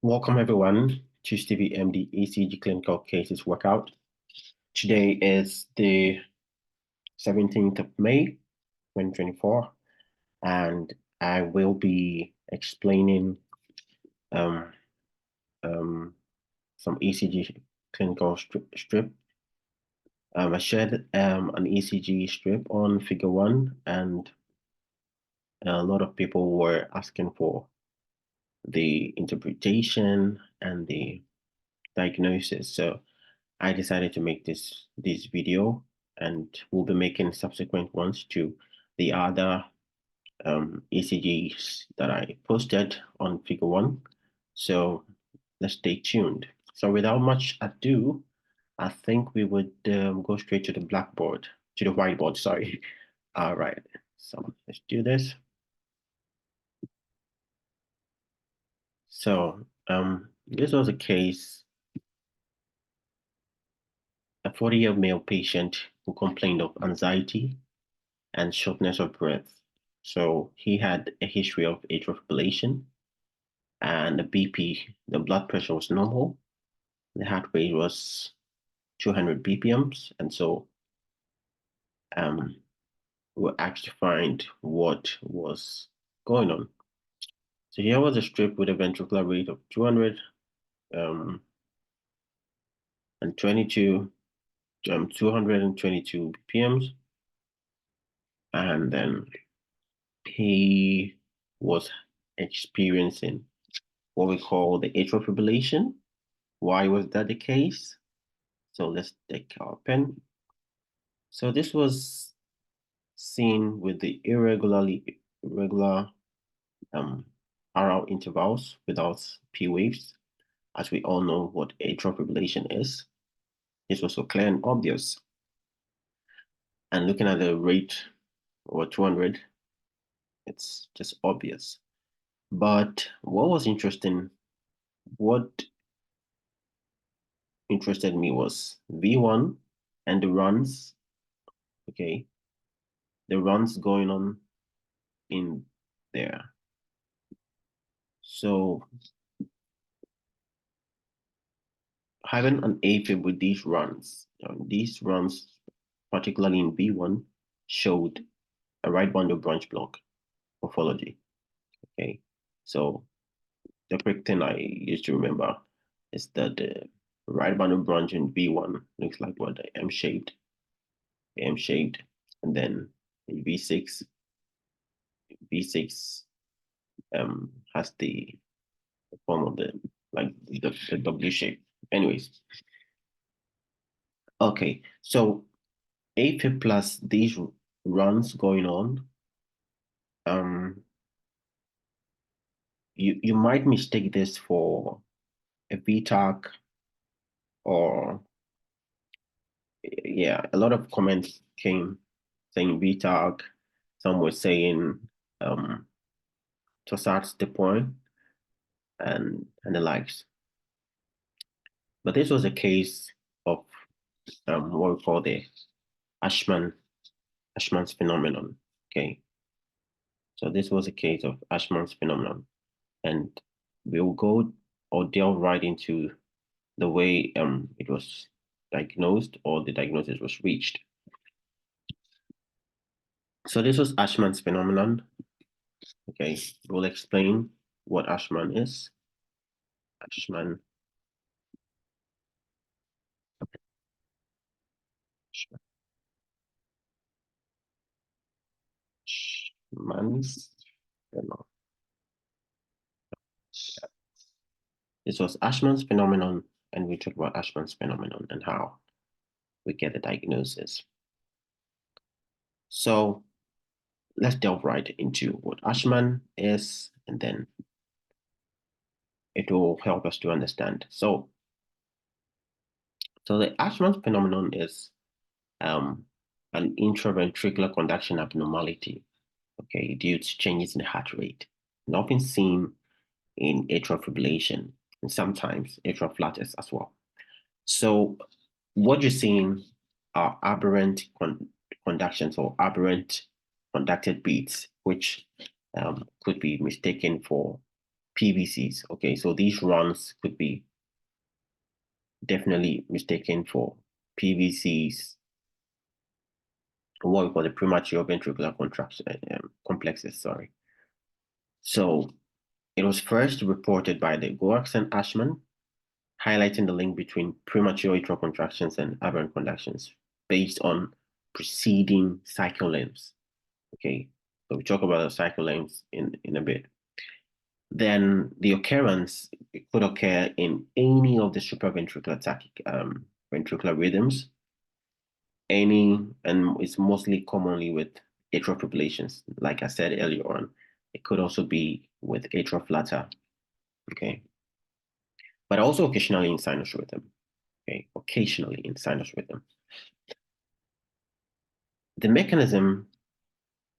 Welcome everyone to Stevie MD ECG clinical cases workout. Today is the 17th of May, 2024, and I will be explaining um, um, some ECG clinical strip. I shared an ECG strip on figure one, and a lot of people were asking for the interpretation and the diagnosis. So I decided to make this video, and we'll be making subsequent ones to the other ECGs that I posted on figure one. So let's stay tuned. So without much ado, I think we would go straight to the blackboard, to the whiteboard, sorry. All right, so let's do this. So this was a case, a 40-year male patient who complained of anxiety and shortness of breath. So he had a history of atrial fibrillation, and the BP, the blood pressure was normal. The heart rate was 200 BPMs. And so we were asked to find what was going on. So here was a strip with a ventricular rate of 200 and 222 BPMs. And then he was experiencing what we call the atrial fibrillation. Why was that the case? So let's take our pen. So this was seen with the irregular RL intervals without P waves, as we all know what atrial fibrillation is. This was so clear and obvious. And looking at the rate over 200, it's just obvious. But what interested me was V1 and the runs, okay, the runs going on in there. So having an AFib with these runs, particularly in V1, showed a right bundle branch block morphology. Okay, so the quick thing I used to remember is that the right bundle branch in V1 looks like what the M-shaped, and then in V6 has the form of the W shape. Anyways, okay, so AFib plus these runs going on, you might mistake this for a VTAC, or yeah, a lot of comments came saying VTAC. Some were saying Tossat's the point and the likes. But this was a case of what we call the Ashman's phenomenon. Okay, so this was a case of Ashman's phenomenon, and we'll go or delve right into the way it was diagnosed, or the diagnosis was reached. So this was Ashman's phenomenon. Okay, we'll explain what Ashman is. Ashman's phenomenon. This was Ashman's phenomenon, and we talked about Ashman's phenomenon and how we get the diagnosis. So let's delve right into what Ashman is, and then it will help us to understand. So the Ashman's phenomenon is an intraventricular conduction abnormality, okay, due to changes in the heart rate, and often seen in atrial fibrillation, and sometimes atrial flutters as well. So what you're seeing are aberrant conductions, or aberrant conducted beats, which could be mistaken for PVCs. Okay, so these runs could be definitely mistaken for PVCs, what we call the premature ventricular contraction complexes. Sorry. So it was first reported by the Goax and Ashman, highlighting the link between premature atrial contractions and aberrant contractions based on preceding cycle lengths. Okay, so we talk about the cycle lengths in a bit. Then the occurrence could occur in any of the supraventricular ventricular rhythms, and it's mostly commonly with atrial fibrillations. Like I said earlier on, it could also be with atrial flutter, okay, but also occasionally in sinus rhythm, okay, occasionally in sinus rhythm. The mechanism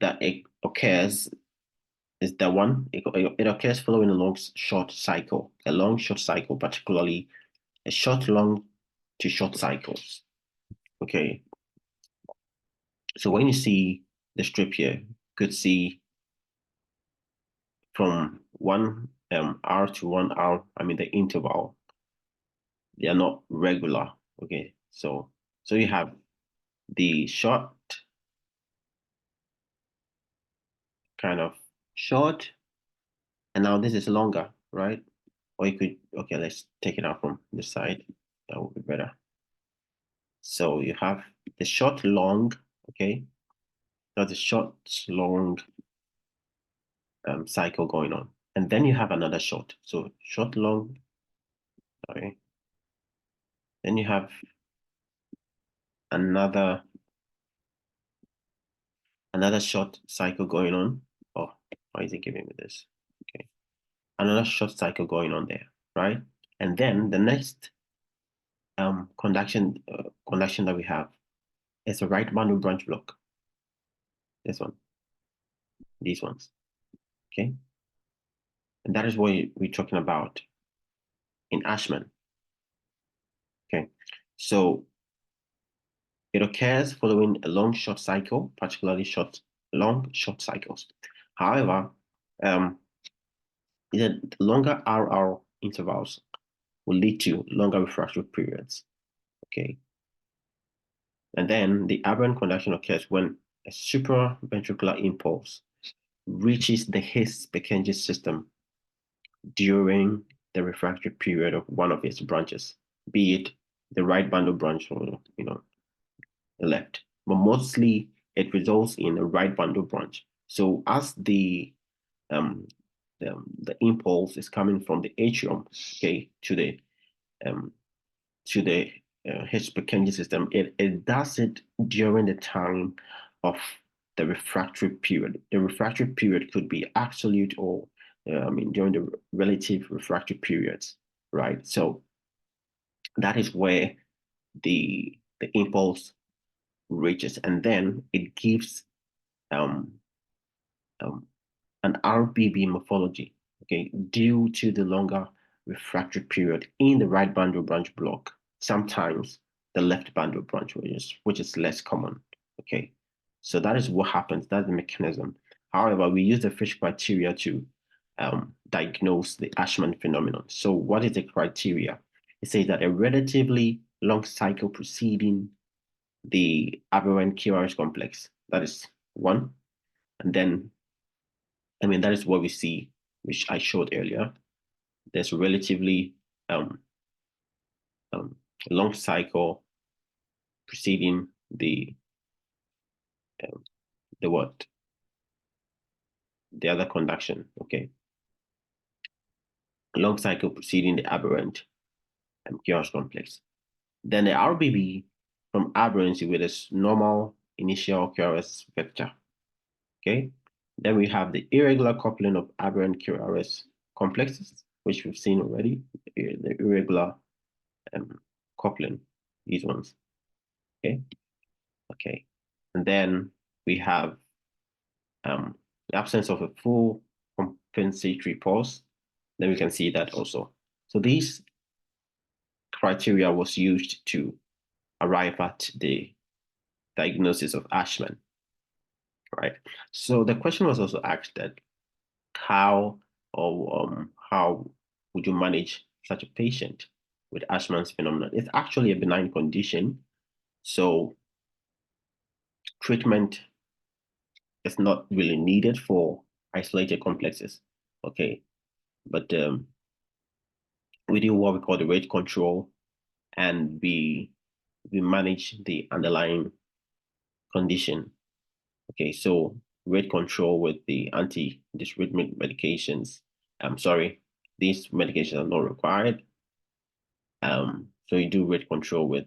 that it occurs is the one, it occurs following a long short cycle, particularly a short long to short cycles. Okay. So when you see the strip here, you could see from 1 hour to 1 hour, I mean the interval, they are not regular. Okay. So you have the short, kind of short, and now this is longer, right? Or you could, okay, let's take it out from the side. That would be better. So you have the short long, okay? That's the short long cycle going on. And then you have another short. So short long, sorry. Then you have another short cycle going on. Oh, why is it giving me this? Okay. Another short cycle going on there, right? And then the next conduction that we have is a right bundle branch block. This one, these ones, okay? And that is what we're talking about in Ashman, okay? So it occurs following a long short cycle, particularly long short cycles. However, the longer RR intervals will lead to longer refractory periods, okay? And then the aberrant conduction occurs when a supraventricular impulse reaches the His-Purkinje system during the refractory period of one of its branches, be it the right bundle branch or the left. But mostly it results in a right bundle branch. So as um, the impulse is coming from the atrium, okay, to the um, His-Purkinje system, it does it during the time of the refractory period. The refractory period could be absolute or during the relative refractory periods, right? So that is where the impulse reaches, and then it gives um, um, an RBB morphology, okay, due to the longer refractory period in the right bundle branch block, sometimes the left bundle branch, which is less common, okay. So that is what happens, that's the mechanism. However, we use the Fish criteria to diagnose the Ashman phenomenon. So what is the criteria? It says that a relatively long cycle preceding the aberrant QRS complex, that is one, and then that is what we see, which I showed earlier. There's a relatively um, um, long cycle preceding um, the what? The other conduction, okay? A long cycle preceding the aberrant QRS complex. Then the RBB from aberrancy with its normal initial QRS vector, okay? Then we have the irregular coupling of aberrant QRS complexes, which we've seen already, the irregular coupling, these ones, okay? Okay. And then we have the absence of a full compensatory pause. Then we can see that also. So these criteria was used to arrive at the diagnosis of Ashman, right? So the question was also asked that how or how would you manage such a patient with Ashman's phenomenon? It's actually a benign condition, so treatment is not really needed for isolated complexes. Okay, but we do what we call the rate control, and we manage the underlying condition. Okay, so rate control with the antidysphotic medications. I'm sorry, these medications are not required. So you do rate control with,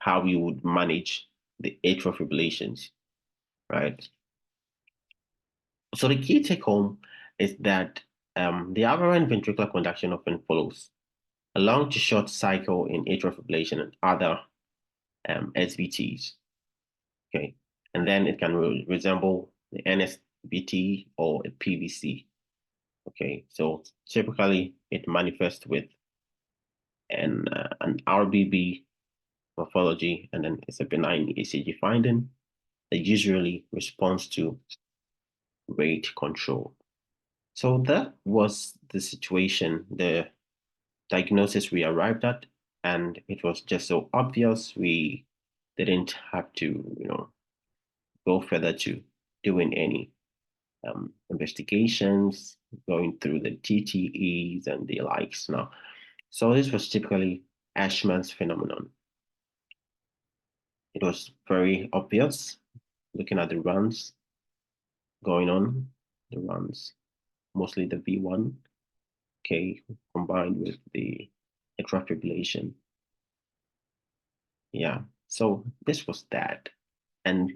how you would manage the atrial fibrillations, right? So the key take home is that the aberrant ventricular conduction often follows a long to short cycle in atrial fibrillation and other SVTs. Okay, and then it can resemble the NSVT or a PVC. Okay, so typically it manifests with an RBB morphology, and then it's a benign ECG finding that usually responds to rate control. So that was the situation, the diagnosis we arrived at, and it was just so obvious we didn't have to, go further to doing any investigations, going through the TTEs and the likes now. So this was typically Ashman's phenomenon. It was very obvious looking at the runs going on, the runs, mostly the V1, okay, combined with the atrial fibrillation. Yeah, so this was that. And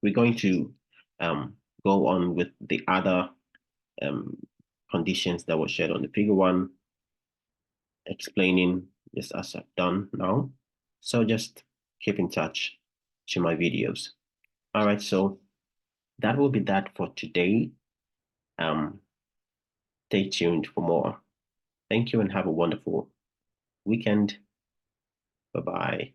we're going to go on with the other um, conditions that were shared on the figure one, explaining this as I've done now. So just keep in touch to my videos. All right, so that will be that for today. Stay tuned for more. Thank you and have a wonderful weekend. Bye-bye.